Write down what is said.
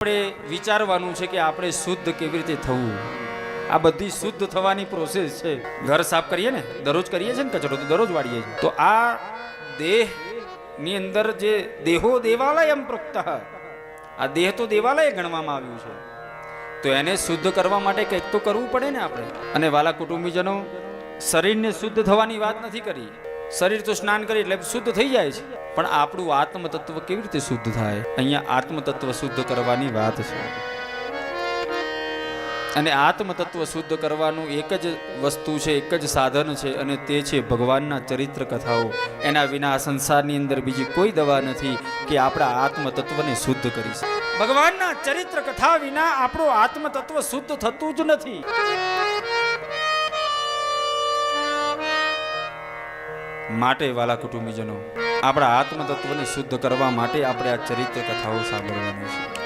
આપણે વિચારવાનું છે કે આપણે શુદ્ધ કેવી રીતે થવું. આ બધી શુદ્ધ થવાની પ્રોસેસ છે. ઘર સાફ કરીએ ને, દરરોજ કરીએ છીએ ને, કચરો તો દરરોજ વાળીએ છીએ. તો આ દેહ ની અંદર જે દેહો દેવાલય એમ પ્રોક્ત, આ દેહ તો દેવાલય ગણવામાં આવ્યું છે. તો એને શુદ્ધ કરવા માટે કંઈક તો કરવું પડે ને આપણે. અને વાલા કુટુંબીજનો, શરીરને શુદ્ધ થવાની વાત નથી કરી. શરીર તો સ્નાન કરી એટલે શુદ્ધ થઈ જાય છે, પણ આપણું આત્મતત્વ કેવી રીતે શુદ્ધ થાય? અહીંયા આત્મતત્વ શુદ્ધ કરવાની વાત છે. અને આત્મતત્વ શુદ્ધ કરવાનું એક જ વસ્તુ છે, એક જ સાધન છે, અને તે છે ભગવાનના ચરિત્ર કથાઓ. એના વિના આ સંસારની અંદર બીજી કોઈ દવા નથી કે આપણા આત્મતત્વને શુદ્ધ કરી શકે. ભગવાનના ચરિત્ર કથા વિના આપણું આત્મતત્વ શુદ્ધ થતું જ નથી. માટે વાલા કુટુંબીજનો, આપણા આત્મતત્વને શુદ્ધ કરવા માટે આપણે આ ચરિત્ર કથાઓ સાંભળવાની છે.